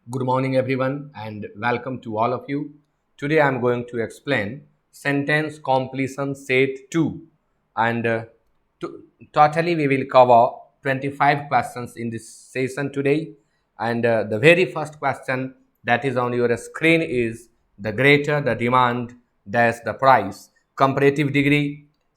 Good morning, everyone, and welcome to all of you. Today, I am going to explain sentence completion set 2, and totally we will cover 25 questions in this session today. And the very first question that is on your screen is the greater the demand dash the price. Comparative degree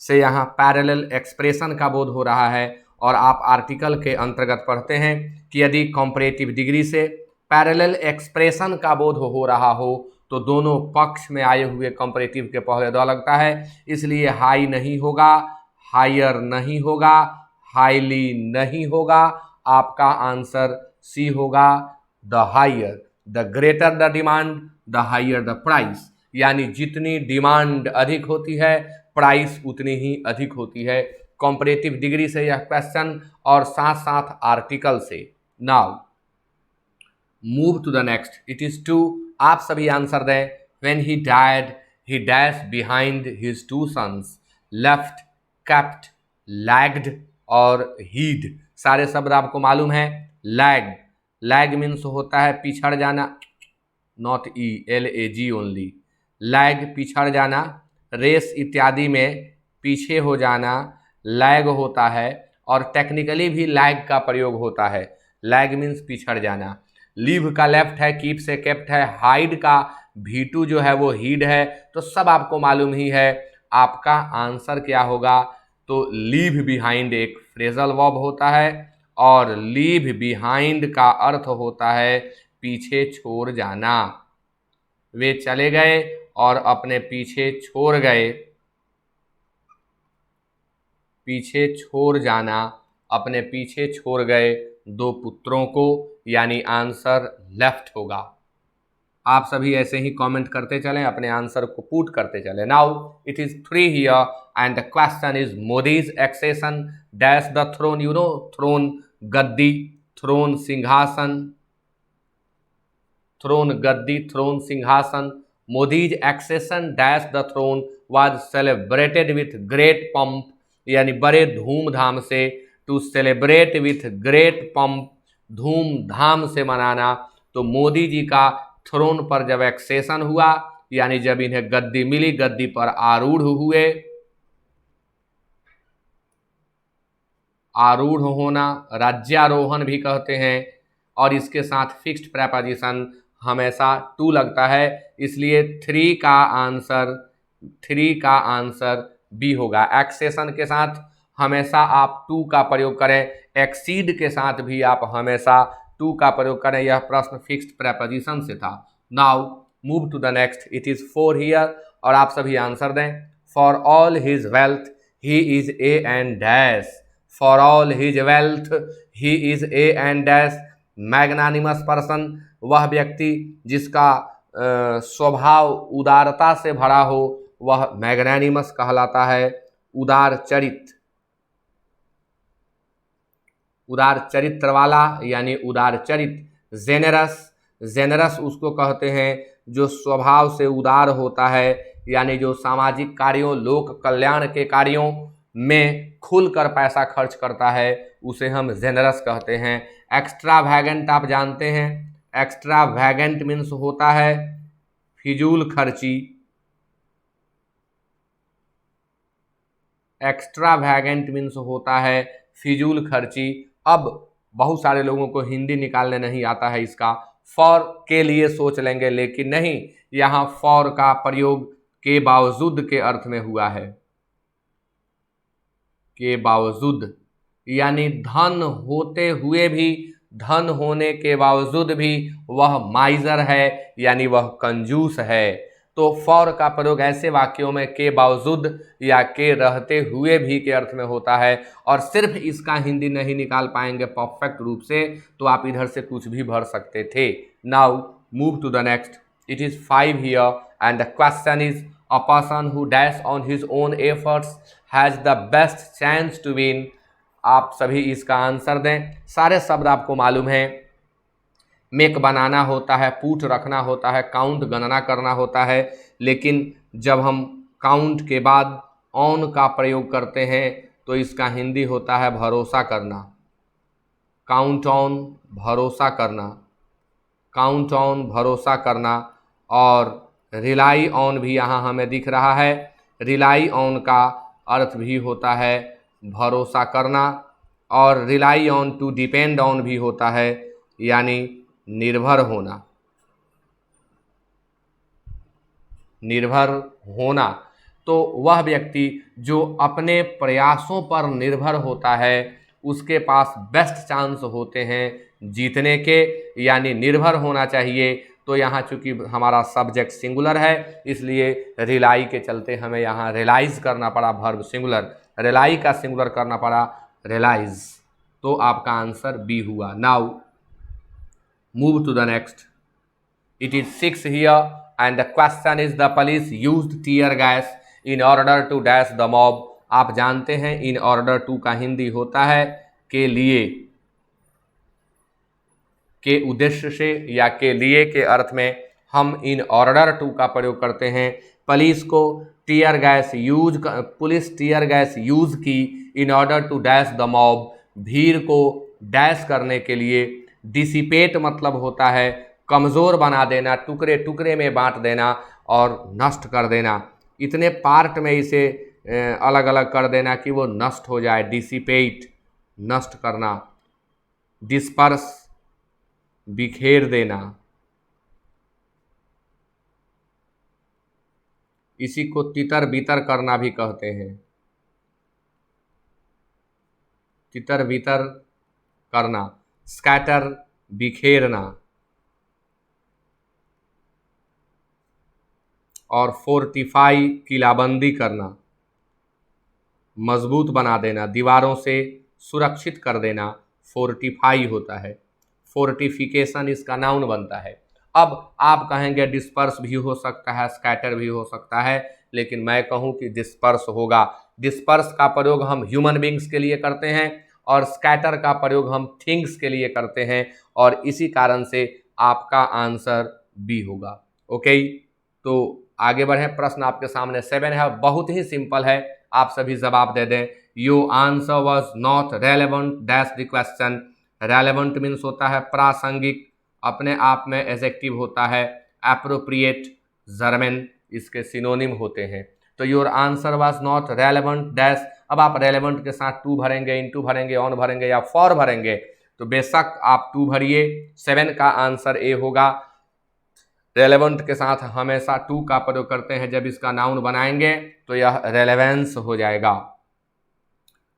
से यहाँ parallel expression का बोध हो रहा है और आप article के अंतर्गत पढ़ते हैं कि यदि कंपैरेटिव डिग्री से पैरेलल एक्सप्रेशन का बोध हो रहा हो तो दोनों पक्ष में आए हुए कंपैरेटिव के पहले द लगता है, इसलिए हाई नहीं होगा, हायर नहीं होगा, हाईली नहीं होगा। आपका आंसर सी होगा, the higher. The greater the demand the higher the price, यानी जितनी डिमांड अधिक होती है प्राइस उतनी ही अधिक होती है। कंपैरेटिव डिग्री से यह क्वेश्चन और साथ साथ आर्टिकल से। Now move to the next, it is two. आप सभी आंसर दें। When he died he dash behind his two sons, left, kept, lagged और हीड। सारे शब्द आपको मालूम है। लैग, लैग मीन्स होता है पिछड़ जाना, not E, LAG only. Lag पिछड़ जाना, रेस इत्यादि में पीछे हो जाना लैग होता है, और टेक्निकली भी लैग का प्रयोग होता है। लैग मीन्स पिछड़ जाना। लीव का लेफ्ट है, कीप से केप्ट है, हाइड का V2 जो है वो हीड है, तो सब आपको मालूम ही है। आपका आंसर क्या होगा? तो लीव बिहाइंड एक फ्रेजल वर्ब होता है और लीव बिहाइंड का अर्थ होता है पीछे छोड़ जाना। वे चले गए और अपने पीछे छोड़ गए, पीछे छोड़ जाना, अपने पीछे छोड़ गए दो पुत्रों को, यानी आंसर लेफ्ट होगा। आप सभी ऐसे ही कमेंट करते चलें, अपने आंसर को पुट करते चलें। Now it is 3 here and the question is Modi's accession dash the throne. You know throne गद्दी, थ्रोन सिंहासन, थ्रोन गद्दी, थ्रोन सिंहासन। Modi's accession dash the throne was celebrated with great pomp, यानी बड़े धूमधाम से। To celebrate with great pomp, धूमधाम से मनाना। तो मोदी जी का थ्रोन पर जब एक्सेशन हुआ, यानी जब इन्हें गद्दी मिली, गद्दी पर आरूढ़ हुए, आरूढ़ होना राज्यारोहण भी कहते हैं, और इसके साथ फिक्स्ड प्रेपोजिशन हमेशा टू लगता है, इसलिए 3 का आंसर बी होगा। एक्सेशन के साथ हमेशा आप टू का प्रयोग करें, एक्सीड के साथ भी आप हमेशा टू का प्रयोग करें। यह प्रश्न फिक्स्ड प्रेपोजिशन से था। Now move to the next, it is 4 here, और आप सभी आंसर दें। For all his wealth he is a and dash. For all his wealth he is a and dash. Magnanimous person, वह व्यक्ति जिसका स्वभाव उदारता से भरा हो, वह मैग्नानिमस कहलाता है। उदार चरित्र, उदार चरित्र वाला यानी उदार चरित्र। जेनरस, जेनरस उसको कहते हैं जो स्वभाव से उदार होता है, यानी जो सामाजिक कार्यों, लोक कल्याण के कार्यों में खुलकर पैसा खर्च करता है, उसे हम जेनरस कहते हैं। एक्स्ट्रा वैगेंट आप जानते हैं, एक्स्ट्रा वैगेंट मीन्स होता है फिजूल खर्ची। एक्स्ट्रा वैगेंट मीन्स होता है फिजूल खर्ची। अब बहुत सारे लोगों को हिंदी निकालने नहीं आता है, इसका फॉर के लिए सोच लेंगे, लेकिन नहीं, यहाँ फॉर का प्रयोग के बावजूद के अर्थ में हुआ है। के बावजूद, यानी धन होते हुए भी, धन होने के बावजूद भी वह माइजर है, यानी वह कंजूस है। तो फॉर का प्रयोग ऐसे वाक्यों में के बावजूद या के रहते हुए भी के अर्थ में होता है, और सिर्फ इसका हिंदी नहीं निकाल पाएंगे परफेक्ट रूप से, तो आप इधर से कुछ भी भर सकते थे। Now move to the next, it is 5 here and the question is a person who dash on his own efforts has the best chance to win. आप सभी इसका आंसर दें। सारे शब्द आपको मालूम है। मेक बनाना होता है, पुट रखना होता है, काउंट गणना करना होता है, लेकिन जब हम काउंट के बाद ऑन का प्रयोग करते हैं तो इसका हिंदी होता है भरोसा करना। काउंट ऑन, भरोसा करना। काउंट ऑन भरोसा करना, और रिलाई ऑन भी यहाँ हमें दिख रहा है। रिलाई ऑन का अर्थ भी होता है भरोसा करना, और rely on to depend on भी होता है, यानी निर्भर होना। निर्भर होना तो वह व्यक्ति जो अपने प्रयासों पर निर्भर होता है उसके पास बेस्ट चांस होते हैं जीतने के, यानी निर्भर होना चाहिए। तो यहाँ चूंकि हमारा सब्जेक्ट सिंगुलर है इसलिए रिलाई के चलते हमें यहाँ रियलाइज करना पड़ा, वर्ब सिंगुलर, रिलाई का सिंगुलर करना पड़ा रियलाइज। तो आपका आंसर बी हुआ। Now move to the next. It is 6 here and the question is the police used tear gas in order to dash the mob। आप जानते हैं in order to का हिंदी होता है के लिए, के उद्देश्य से या के लिए के अर्थ में हम in order to का प्रयोग करते हैं। पुलिस को tear gas use, police tear gas use की in order to dash the mob, भीड़ को डैश करने के लिए। डिसिपेट मतलब होता है कमज़ोर बना देना, टुकड़े टुकड़े में बांट देना और नष्ट कर देना, इतने पार्ट में इसे अलग अलग कर देना कि वो नष्ट हो जाए। डिसिपेट नष्ट करना, डिस्पर्स बिखेर देना, इसी को तितर बितर करना भी कहते हैं। तितर बितर करना, स्कैटर बिखेरना, और फोर्टिफाई किलाबंदी करना, मजबूत बना देना, दीवारों से सुरक्षित कर देना, फोर्टिफाई होता है। फोर्टिफिकेशन इसका नाउन बनता है। अब आप कहेंगे डिस्पर्स भी हो सकता है, स्कैटर भी हो सकता है, लेकिन मैं कहूँ कि डिस्पर्स होगा। डिस्पर्स का प्रयोग हम ह्यूमन बींग्स के लिए करते हैं और स्कैटर का प्रयोग हम थिंग्स के लिए करते हैं, और इसी कारण से आपका आंसर बी होगा। ओके, तो आगे बढ़े। प्रश्न आपके सामने 7 है, बहुत ही सिंपल है, आप सभी जवाब दे दें। Your answer was not relevant dash the question. Relevant means होता है प्रासंगिक, अपने आप में एडजेक्टिव होता है। एप्रोप्रिएट, जर्मन इसके सिनोनिम होते हैं। तो your answer was not relevant dash, अब आप रेलेवेंट के साथ टू भरेंगे, इनटू भरेंगे, ऑन भरेंगे या फॉर भरेंगे, तो बेशक आप टू भरिए। 7 का आंसर ए होगा। रेलेवेंट के साथ हमेशा टू का प्रयोग करते हैं, जब इसका नाउन बनाएंगे तो यह रेलेवेंस हो जाएगा।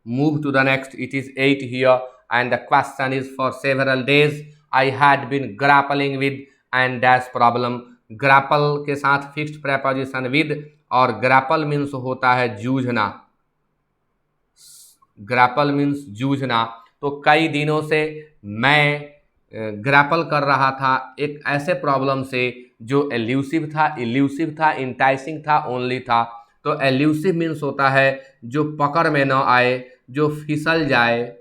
Move to the next. It is 8 here and the question is for several days I had been grappling with and dash problem. Grapple के साथ फिक्स्ड प्रेपोजिशन विद, और ग्रैपल मीन्स होता है जूझना। ग्रैपल मीन्स जूझना। तो कई दिनों से मैं ग्रैपल कर रहा था एक ऐसे प्रॉब्लम से जो एल्यूसिव था, इल्यूसिव था, इंटाइसिंग था, ओनली था। तो एल्यूसिव मीन्स होता है जो पकड़ में न आए, जो फिसल जाए,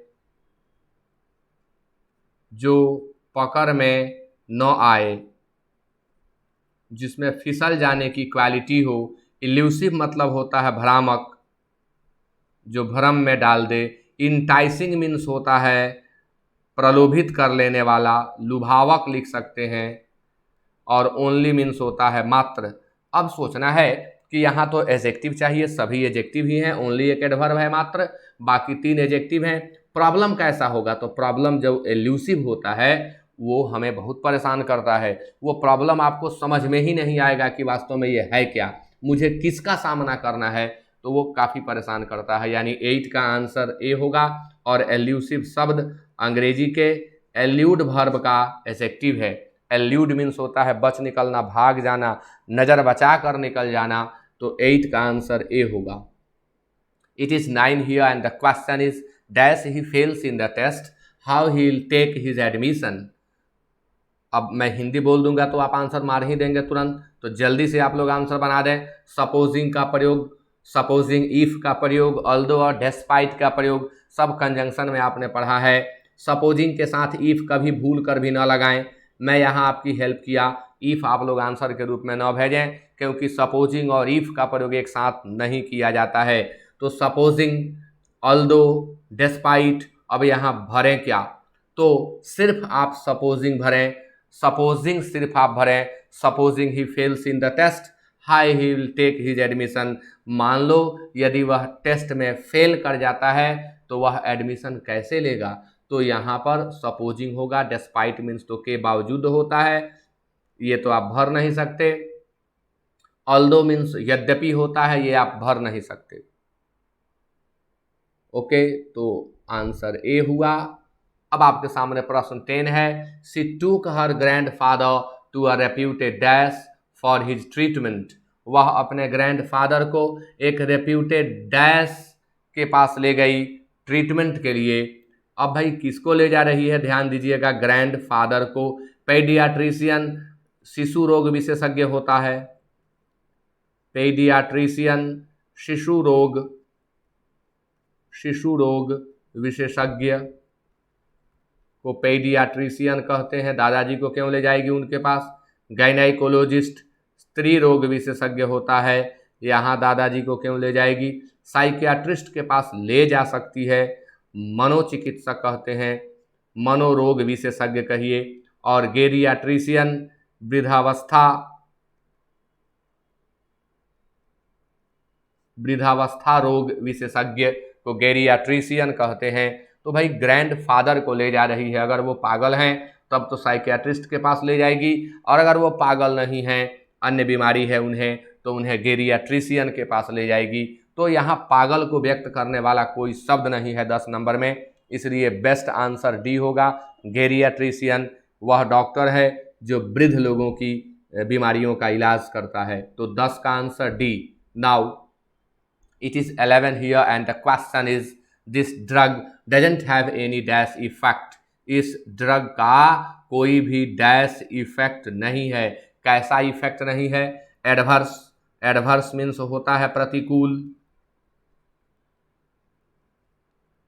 जो पकड़ में न आए, जिसमें फिसल जाने की क्वालिटी हो। इल्यूसिव मतलब होता है भ्रामक, जो भ्रम में डाल दे। इंटाइसिंग मीन्स होता है प्रलोभित कर लेने वाला, लुभावक लिख सकते हैं। और ओनली मीन्स होता है मात्र। अब सोचना है कि यहाँ तो एडजेक्टिव चाहिए, सभी एडजेक्टिव ही हैं, ओनली एक एडवर्ब है मात्र, बाकी 3 एडजेक्टिव हैं। प्रॉब्लम कैसा होगा? तो प्रॉब्लम जब एल्यूसिव होता है वो हमें बहुत परेशान करता है। वो प्रॉब्लम आपको समझ में ही नहीं आएगा कि वास्तव में ये है क्या, मुझे किसका सामना करना है, तो वो काफ़ी परेशान करता है। यानी 8 का आंसर ए होगा। और एल्यूसिव शब्द अंग्रेजी के एल्यूड वर्ब का एडजेक्टिव है। एल्यूड मीन्स होता है बच निकलना, भाग जाना, नज़र बचा कर निकल जाना। तो 8 का आंसर ए होगा। It is 9 here and the question is dash he fails in the test, how he will take his admission. अब मैं हिंदी बोल दूंगा तो आप आंसर मार ही देंगे तुरंत, तो जल्दी से आप लोग आंसर बना दें। सपोजिंग का प्रयोग, सपोजिंग, इफ का प्रयोग, ऑल्दो और डेस्पाइट का प्रयोग सब कंजंक्शन में आपने पढ़ा है। सपोजिंग के साथ इफ कभी भूल कर भी ना लगाएं। मैं यहाँ आपकी हेल्प किया, इफ आप लोग आंसर के रूप में न भेजें, क्योंकि सपोजिंग और इफ का प्रयोग एक साथ नहीं किया जाता है। तो सपोजिंग, ऑल्दो, डेस्पाइट, अब यहाँ भरें क्या? तो सिर्फ आप सपोजिंग भरें। सपोजिंग सिर्फ आप भरें, supposing he fails in the test high he will take his admission. मान लो यदि वह टेस्ट में फेल कर जाता है तो वह एडमिशन कैसे लेगा, तो यहाँ पर सपोजिंग होगा, डेस्पाइट मीन्स तो के बावजूद होता है, ये तो आप भर नहीं सकते। ऑल्दो मीन्स यद्यपि होता है, ये आप भर नहीं सकते। ओके, तो आंसर ए हुआ। अब आपके सामने प्रश्न 10 है। She took her grandfather to a reputed dash for his treatment. वह अपने ग्रैंडफादर को एक रेप्यूटेड डैश के पास ले गई ट्रीटमेंट के लिए। अब भाई किसको ले जा रही है, ध्यान दीजिएगा, ग्रैंडफादर को। पेडियाट्रिशियन शिशु रोग विशेषज्ञ होता है, पेडियाट्रिशियन शिशु रोग विशेषज्ञ को पेडियाट्रिशियन कहते हैं। दादाजी को क्यों ले जाएगी उनके पास। गायनेकोलॉजिस्ट स्त्री रोग विशेषज्ञ होता है, यहाँ दादाजी को क्यों ले जाएगी। साइकियाट्रिस्ट के पास ले जा सकती है, मनोचिकित्सक कहते हैं, मनोरोग विशेषज्ञ कहिए। और गेरियाट्रिशियन वृद्धावस्था रोग विशेषज्ञ को गेरियाट्रिशियन कहते हैं। तो भाई ग्रैंडफादर को ले जा रही है, अगर वो पागल हैं तब तो साइकियाट्रिस्ट के पास ले जाएगी, और अगर वो पागल नहीं हैं, अन्य बीमारी है उन्हें, तो उन्हें गेरियाट्रिशियन के पास ले जाएगी। तो यहाँ पागल को व्यक्त करने वाला कोई शब्द नहीं है 10 नंबर में, इसलिए बेस्ट आंसर डी होगा। गेरियाट्रिशियन वह डॉक्टर है जो वृद्ध लोगों की बीमारियों का इलाज करता है। तो 10 का answer D. Now it is 11 here and the question is this drug doesn't have any dash effect। इस ड्रग का कोई भी डैश इफेक्ट नहीं है। कैसा इफेक्ट नहीं है, एडवर्स। एडवर्स मीन्स होता है प्रतिकूल,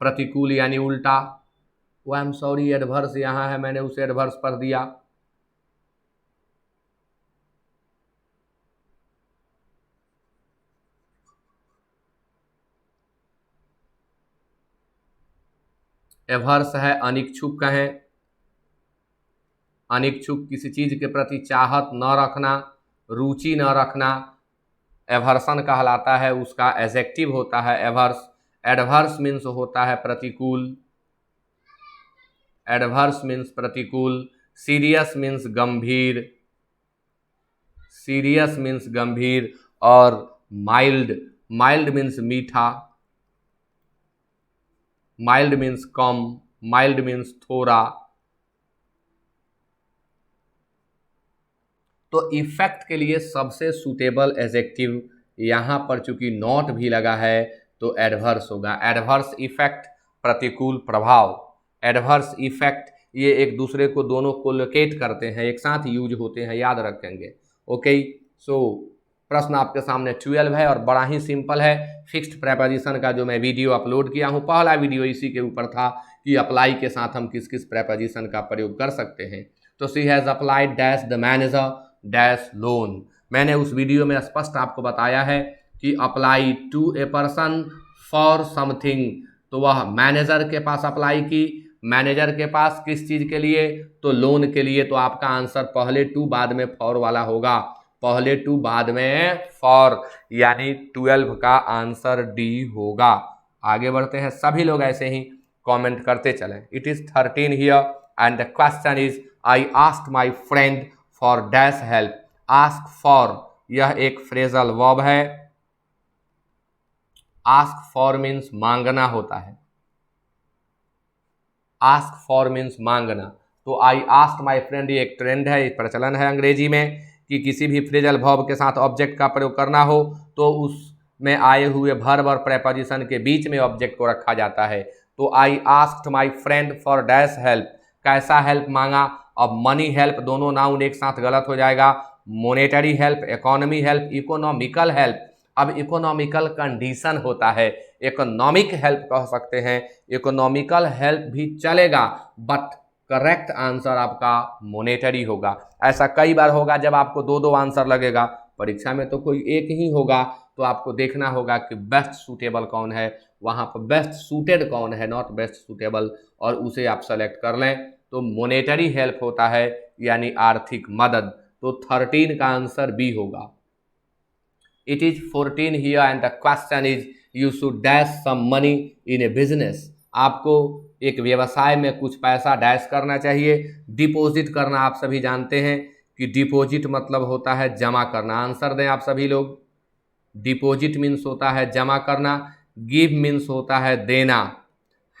प्रतिकूल यानी उल्टा। वो आई एम सॉरी एडवर्स यहाँ है, मैंने उसे एडवर्स पढ़ दिया। एवर्स है अनिच्छुक कहें, अनिच्छुक किसी चीज के प्रति चाहत न रखना, रुचि न रखना, एवर्सन कहलाता है, उसका एडजेक्टिव होता है एवर्स। एडवर्स मीन्स होता है प्रतिकूल, एडवर्स मीन्स प्रतिकूल। सीरियस मीन्स गंभीर, सीरियस मीन्स गंभीर। और माइल्ड, माइल्ड मीन्स मीठा, माइल्ड मीन्स कम, माइल्ड मीन्स थोड़ा। तो इफेक्ट के लिए सबसे सूटेबल एडजेक्टिव यहाँ पर चूंकि नॉट भी लगा है तो एडवर्स होगा। एडवर्स इफेक्ट प्रतिकूल प्रभाव, एडवर्स इफेक्ट ये एक दूसरे को दोनों कोलोकेट करते हैं, एक साथ यूज होते हैं, याद रखेंगे। ओके, सो प्रश्न आपके सामने 12 है और बड़ा ही सिंपल है। फिक्स्ड प्रेपोजिशन का जो मैं वीडियो अपलोड किया हूँ, पहला वीडियो इसी के ऊपर था कि अप्लाई के साथ हम किस किस प्रेपोजिशन का प्रयोग कर सकते हैं। तो she has applied dash the manager dash loan. मैंने उस वीडियो में स्पष्ट आपको बताया है कि apply to a person for something, तो वह मैनेजर के पास अप्लाई की। मैनेजर के पास किस चीज़ के लिए, तो लोन के लिए। तो आपका आंसर पहले टू बाद में फॉर वाला होगा, पहले टू बाद में फॉर, यानी 12 का आंसर डी होगा। आगे बढ़ते हैं, सभी लोग ऐसे ही कमेंट करते चलें। It is 13 here and the question is I asked my friend for dash help. Ask for यह एक फ्रेजल वर्ब है। आस्क फॉर मीन्स मांगना होता है, आस्क फॉर मीन्स मांगना। तो आई आस्क्ड माय फ्रेंड ये एक ट्रेंड है, प्रचलन है अंग्रेजी में कि किसी भी फ्रेजल वर्ब के साथ ऑब्जेक्ट का प्रयोग करना हो तो उसमें आए हुए वर्ब और प्रेपोजिशन के बीच में ऑब्जेक्ट को रखा जाता है। तो I asked my friend for dash help, कैसा हेल्प मांगा। अब मनी हेल्प दोनों नाउन एक साथ गलत हो जाएगा। Monetary help, economy help, economical help. अब इकोनॉमिकल कंडीशन होता है, इकोनॉमिक हेल्प कह सकते हैं, इकोनॉमिकल हेल्प भी चलेगा, बट करेक्ट आंसर आपका मोनेटरी होगा। ऐसा कई बार होगा जब आपको दो दो आंसर लगेगा, परीक्षा में तो कोई एक ही होगा, तो आपको देखना होगा कि बेस्ट सूटेबल कौन है, वहाँ पर बेस्ट सूटेड कौन है, नॉट बेस्ट सूटेबल, और उसे आप सेलेक्ट कर लें। तो मोनेटरी हेल्प होता है यानी आर्थिक मदद। तो 13 का आंसर बी होगा। It is 14 here and the question is you should dash some money in a business. आपको एक व्यवसाय में कुछ पैसा डैश करना चाहिए। डिपॉजिट करना आप सभी जानते हैं कि डिपॉजिट मतलब होता है जमा करना। आंसर दें आप सभी लोग। डिपॉजिट मीन्स होता है जमा करना, गिव मीन्स होता है देना,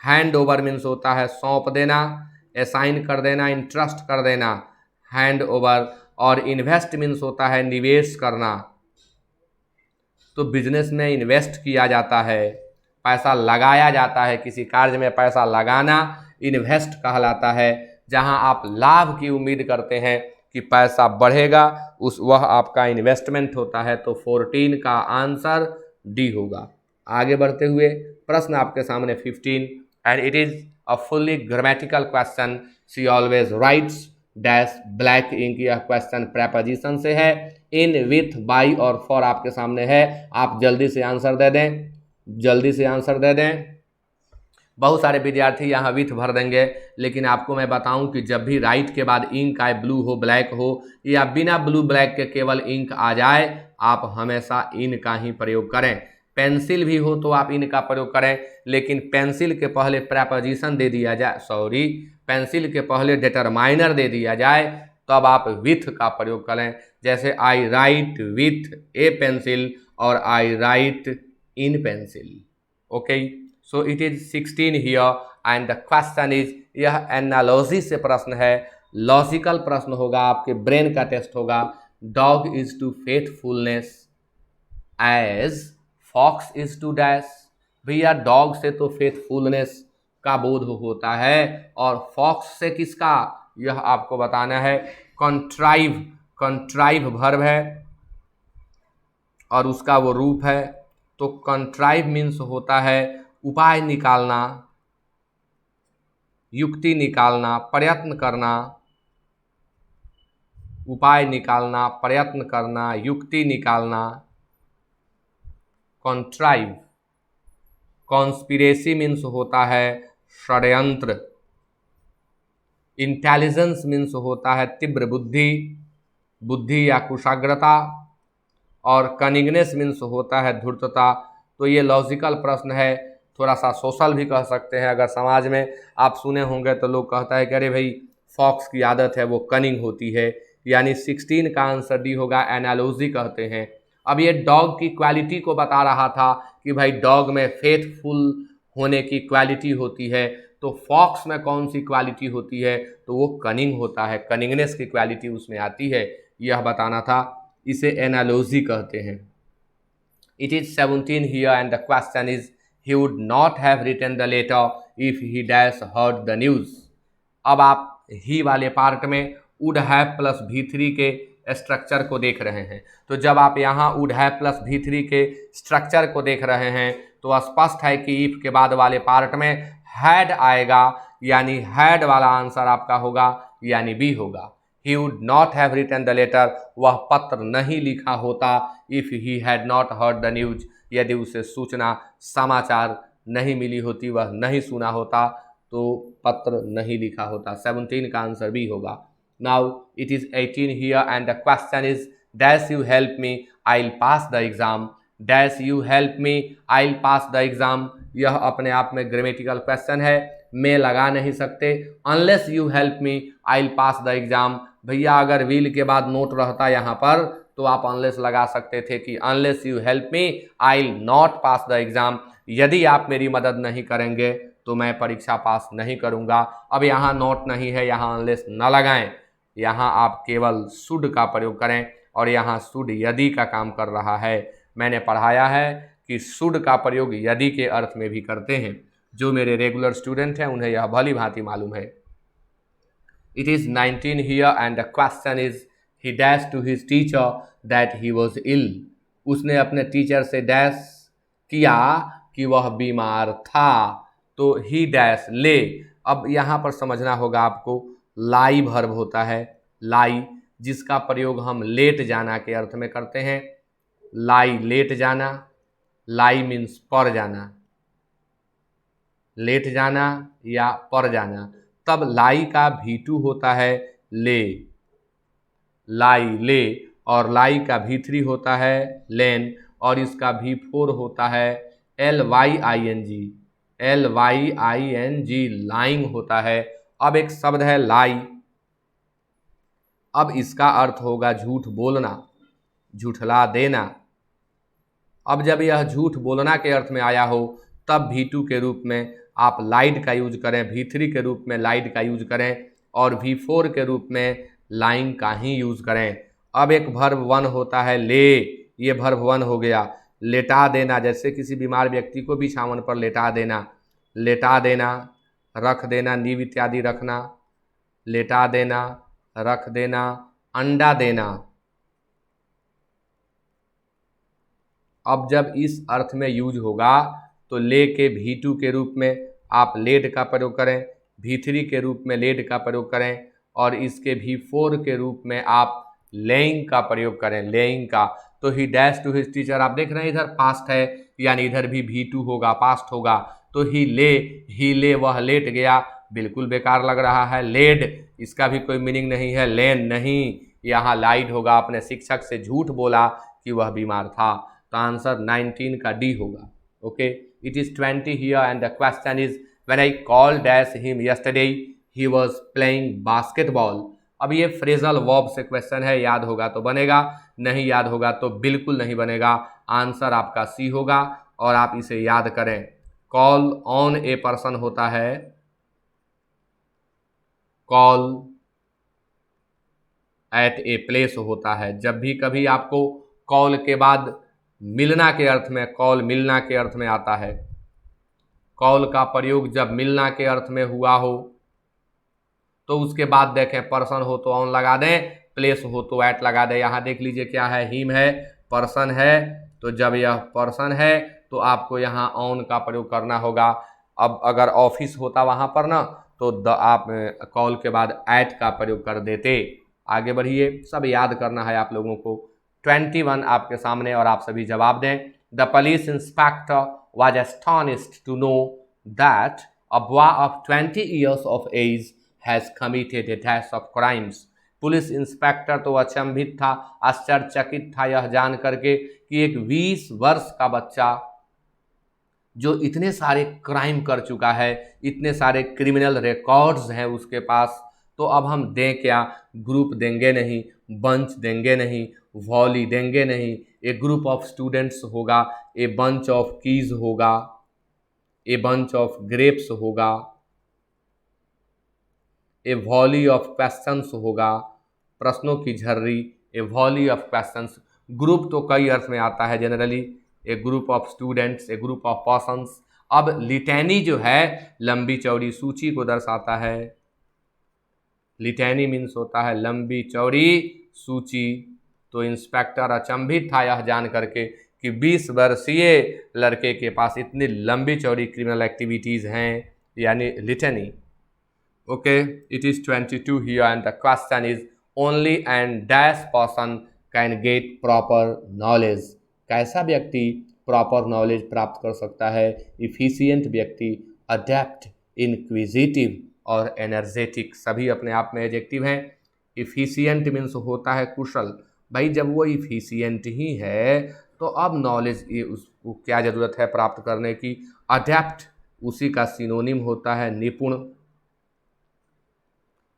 हैंड ओवर मीन्स होता है सौंप देना, असाइन कर देना, इंट्रस्ट कर देना, हैंड ओवर, और इन्वेस्ट मीन्स होता है निवेश करना। तो बिजनेस में इन्वेस्ट किया जाता है, पैसा लगाया जाता है, किसी कार्य में पैसा लगाना इन्वेस्ट कहलाता है। जहां आप लाभ की उम्मीद करते हैं कि पैसा बढ़ेगा, वह आपका इन्वेस्टमेंट होता है। तो 14 का आंसर डी होगा। आगे बढ़ते हुए प्रश्न आपके सामने 15 and it is a fully grammatical question. She always writes dash black ink. यह क्वेश्चन प्रेपोजिशन से है। इन, विथ, बाई और फॉर आपके सामने है। आप जल्दी से आंसर दे दें, जल्दी से आंसर दे दें। बहुत सारे विद्यार्थी यहाँ विथ भर देंगे, लेकिन आपको मैं बताऊं कि जब भी राइट के बाद इंक आए, ब्लू हो, ब्लैक हो, या बिना ब्लू ब्लैक के केवल इंक आ जाए, आप हमेशा इन का ही प्रयोग करें। पेंसिल भी हो तो आप इन का प्रयोग करें, लेकिन पेंसिल के पहले प्रेपोजिशन दे दिया जाए, सॉरी, पेंसिल के पहले डिटरमाइनर दे दिया जाए, तब आप विथ का प्रयोग करें। जैसे I write with a pencil और I write in pencil. Okay, so it is 16 here and the question is, यह एनालॉजी से प्रश्न है, लॉजिकल प्रश्न होगा, आपके ब्रेन का टेस्ट होगा। Dog is to faithfulness as fox is to dash. भैया डॉग से तो फेथफुलनेस का बोध होता है, और फॉक्स से किसका, यह आपको बताना है। कंट्राइव, कंट्राइव वर्ब है और उसका वो रूप है। तो कंट्राइव मीन्स होता है उपाय निकालना, युक्ति निकालना, प्रयत्न करना, उपाय निकालना, प्रयत्न करना, युक्ति निकालना। कंट्राइव। कॉन्स्पिरेसी मीन्स होता है षड्यंत्र। इंटेलिजेंस मीन्स होता है तीव्र बुद्धि, बुद्धि या कुशाग्रता। और कनिंगनेस मीन्स होता है धूर्तता। तो ये लॉजिकल प्रश्न है, थोड़ा सा सोशल भी कह सकते हैं। अगर समाज में आप सुने होंगे तो लोग कहता है कि अरे भाई फॉक्स की आदत है, वो कनिंग होती है। यानी 16 का आंसर डी होगा, एनालॉजी कहते हैं। अब ये डॉग की क्वालिटी को बता रहा था कि भाई डॉग में फेथफुल होने की क्वालिटी होती है, तो फॉक्स में कौन सी क्वालिटी होती है, तो वो कनिंग होता है, कनिंगनेस की क्वालिटी उसमें आती है, यह बताना था। इसे एनालॉजी कहते हैं। It is 17 here and the question is, he would not have written the letter if he dash heard the news. अब आप ही वाले पार्ट में वुड हैव प्लस V3 के स्ट्रक्चर को देख रहे हैं। तो जब आप यहाँ वुड हैव प्लस V3 के स्ट्रक्चर को देख रहे हैं तो स्पष्ट है कि इफ के बाद वाले पार्ट में हैड आएगा, यानी हैड वाला आंसर आपका होगा, यानी बी होगा। He would not have written the letter, वह पत्र नहीं लिखा होता। If he had not heard the news, यदि उसे सूचना समाचार नहीं मिली होती, वह नहीं सुना होता, तो पत्र नहीं लिखा होता। 17 का आंसर बी होगा। Now it is 18 here and the question is, dash you help me I will pass the exam. Dash you help me I will pass the exam, यह अपने आप में ग्रामेटिकल क्वेश्चन है, मैं लगा नहीं सकते। Unless you help me I will pass the exam, भैया अगर विल के बाद नोट रहता यहाँ पर तो आप अनलेस लगा सकते थे कि unless you help me I will not pass the exam. यदि आप मेरी मदद नहीं करेंगे तो मैं परीक्षा पास नहीं करूँगा। अब यहाँ नोट नहीं है, यहाँ अनलेस न लगाएं, यहाँ आप केवल शुड का प्रयोग करें, और यहाँ शुड यदि का काम कर रहा है। मैंने पढ़ाया है कि शुड का प्रयोग यदि के अर्थ में भी करते हैं। जो मेरे रेगुलर स्टूडेंट हैं उन्हें यह भली भांति मालूम है। It is 19 here and the question is, he dash to his teacher that he was ill. उसने अपने टीचर से डैश किया कि वह बीमार था। तो ही डैश ले। अब यहाँ पर समझना होगा आपको, लाई वर्ब होता है, लाई, जिसका प्रयोग हम लेट जाना के अर्थ में करते हैं। लाई लेट जाना, लाई मीन्स पड़ जाना, लेट जाना या पड़ जाना। तब लाई का V2 होता है ले। लाई ले, और लाई का V3 होता है लेन, और इसका V4 होता है LYING, LYING लाइंग होता है। अब एक शब्द है लाई, अब इसका अर्थ होगा झूठ बोलना, झूठला देना। अब जब यह झूठ बोलना के अर्थ में आया हो तब V2 के रूप में आप लाइड का यूज करें, V3 के रूप में लाइड का यूज करें, और V4 के रूप में लाइंग का ही यूज करें। अब एक वर्ब 1 होता है ले, ये वर्ब 1 हो गया। लेटा देना, जैसे किसी बीमार व्यक्ति को बिछावन पर लेटा देना, लेटा देना, रख देना, नींव इत्यादि रखना, लेटा देना, रख देना, अंडा देना। अब जब इस अर्थ में यूज होगा तो ले के V2 के रूप में आप लेड का प्रयोग करें, V3 के रूप में लेड का प्रयोग करें, और इसके V4 के रूप में आप लेइंग का प्रयोग करें, लेइंग का। तो he dash to his teacher, आप देख रहे हैं इधर पास्ट है, यानी इधर भी V2 होगा, पास्ट होगा। तो ही ले, वह लेट गया, बिल्कुल बेकार लग रहा है। लेड, इसका भी कोई मीनिंग नहीं है। लेन नहीं, यहाँ लाइड होगा, अपने शिक्षक से झूठ बोला कि वह बीमार था। तो आंसर 19 का डी होगा। Okay, it is 20 here and the question is when I called dash him yesterday he was playing basketball. अब ये फ्रेजल वर्ब से क्वेश्चन है, याद होगा तो बनेगा, नहीं याद होगा तो बिल्कुल नहीं बनेगा। आंसर आपका सी होगा, और आप इसे याद करें। कॉल ऑन ए पर्सन होता है, कॉल एट ए प्लेस होता है। जब भी कभी आपको कॉल के बाद मिलना के अर्थ में, कॉल मिलना के अर्थ में आता है, कॉल का प्रयोग जब मिलना के अर्थ में हुआ हो तो उसके बाद देखें, पर्सन हो तो ऑन लगा दें, प्लेस हो तो एट लगा दें। यहाँ देख लीजिए क्या है, हिम है, पर्सन है, तो जब यह पर्सन है तो आपको यहाँ ऑन का प्रयोग करना होगा। अब अगर ऑफिस होता वहाँ पर ना, तो आप कॉल के बाद एट का प्रयोग कर देते। आगे बढ़िए, सब याद करना है आप लोगों को। 21 आपके सामने, और आप सभी जवाब दें। The police inspector was astonished to know that a boy of 20 years of age has committed a dash of crimes. Police inspector तो अचंभित था, आश्चर्यचकित था यह जान करके कि एक 20 वर्ष का बच्चा जो इतने सारे क्राइम कर चुका है, इतने सारे क्रिमिनल रिकॉर्ड्स हैं उसके पास, तो अब हम दें क्या? ग्रुप देंगे नहीं, बंच देंगे नहीं, वॉली देंगे नहीं, ए ग्रुप ऑफ स्टूडेंट्स होगा, ए बंच ऑफ कीज होगा, ए बंच ऑफ ग्रेप्स होगा, ए वॉली ऑफ क्वेश्चंस होगा, प्रश्नों की झर्री, ए वॉली ऑफ क्वेश्चंस। ग्रुप तो कई अर्थ में आता है generally, A group of students, A group of persons. अब लिटैनी जो है लंबी चौड़ी सूची को दर्शाता है। लिटैनी मीन्स होता है लंबी चौड़ी सूची। तो इंस्पेक्टर अचंभित था यह जान करके कि 20 वर्षीय लड़के के पास इतनी लंबी चौड़ी क्रिमिनल एक्टिविटीज़ हैं, यानी litany. Okay, it is 22 here and the question is only and dash person can get proper knowledge. कैसा व्यक्ति प्रॉपर नॉलेज प्राप्त कर सकता है? इफिशियंट व्यक्ति, अडेप्ट, इनक्विजिटिव और एनर्जेटिक, सभी अपने आप में एडजेक्टिव हैं। इफिशियंट मीन्स होता है कुशल। भाई जब वो इफिशियंट ही है तो अब नॉलेज ये उसको क्या ज़रूरत है प्राप्त करने की? अडेप्ट उसी का सिनोनिम होता है निपुण।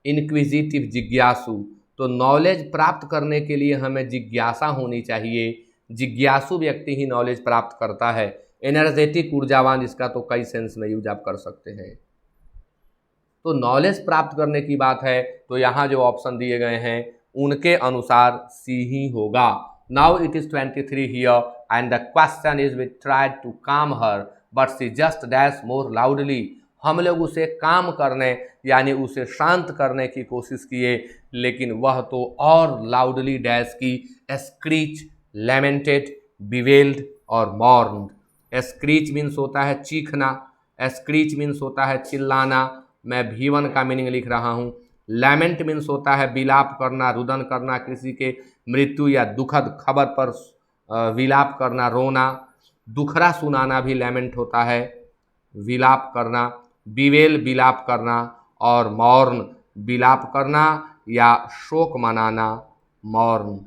इनक्विजिटिव जिज्ञासु, तो नॉलेज प्राप्त करने के लिए हमें जिज्ञासा होनी चाहिए। जिज्ञासु व्यक्ति ही नॉलेज प्राप्त करता है। एनर्जेटिक ऊर्जावान, इसका तो कई सेंस में यूज आप कर सकते हैं। तो नॉलेज प्राप्त करने की बात है तो यहाँ जो ऑप्शन दिए गए हैं उनके अनुसार सी ही होगा। Now it is 23 here and the question is we tried to calm her but she just dash more loudly. हम लोग उसे काम करने यानी उसे शांत करने की कोशिश किए, लेकिन वह तो और लाउडली डैश की, स्क्रीच, लेमेंटेड, बिवेल्ड और मॉर्न्ड। स्क्रीच मीन्स होता है चीखना, स्क्रीच मीन्स होता है चिल्लाना। मैं V1 का मीनिंग लिख रहा हूँ। लैमेंट मीन्स होता है विलाप करना, रुदन करना, किसी के मृत्यु या दुखद खबर पर विलाप करना, रोना। दुखरा सुनाना भी लैमेंट होता है, विलाप करना। बिवेल विलाप करना, और मौर्न विलाप करना या शोक मनाना। मॉर्न।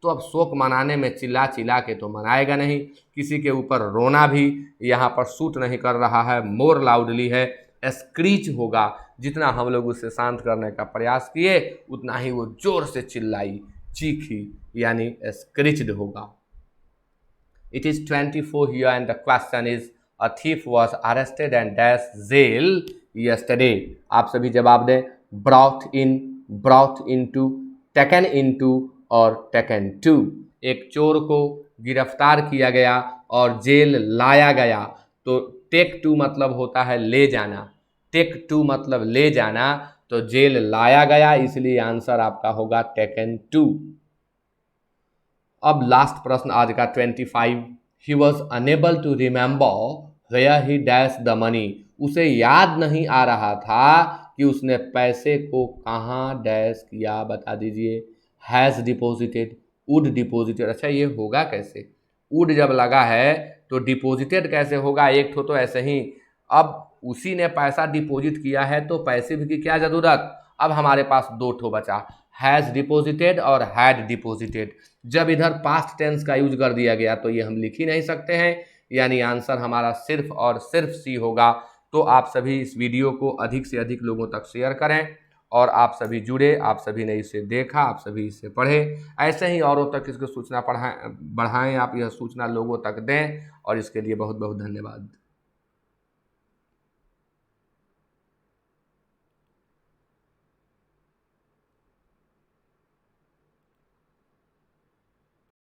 तो अब शोक मनाने में चिल्ला चिल्ला के तो मनाएगा नहीं, किसी के ऊपर रोना भी यहाँ पर सूट नहीं कर रहा है, मोर लाउडली है, स्क्रीच होगा। जितना हम लोग उसे शांत करने का प्रयास किए उतना ही वो जोर से चिल्लाई, चीखी, यानी स्क्रीच्ड होगा। It is 24 here and the question is a thief was arrested and dash jail yesterday। आप सभी जवाब दें, brought in, brought into, taken into और taken to। एक चोर को गिरफ्तार किया गया और जेल लाया गया। तो टेक टू मतलब होता है ले जाना, टेक टू मतलब ले जाना, तो जेल लाया गया, इसलिए आंसर आपका होगा टेकन टू। अब लास्ट प्रश्न आज का 25। He was unable to remember where he dash the money. उसे याद नहीं आ रहा था कि उसने पैसे को कहाँ डैश किया, बता दीजिए। Has deposited, would deposited. अच्छा ये होगा कैसे, वुड जब लगा है तो डिपॉजिटेड कैसे होगा, एक ठो तो ऐसे ही। अब उसी ने पैसा डिपॉजिट किया है तो पैसे की क्या ज़रूरत। अब हमारे पास दो ठो बचा, हैज़ डिपॉजिटेड और हैड डिपॉजिटेड। जब इधर पास्ट टेंस का यूज कर दिया गया तो ये हम लिख ही नहीं सकते हैं, यानी आंसर हमारा सिर्फ और सिर्फ सी होगा। तो आप सभी इस वीडियो को अधिक से अधिक लोगों तक शेयर करें और आप सभी जुड़े, आप सभी ने इसे देखा, आप सभी इसे पढ़े, ऐसे ही औरों तक इसको सूचना बढ़ाएं, आप यह सूचना लोगों तक दें, और इसके लिए बहुत बहुत धन्यवाद।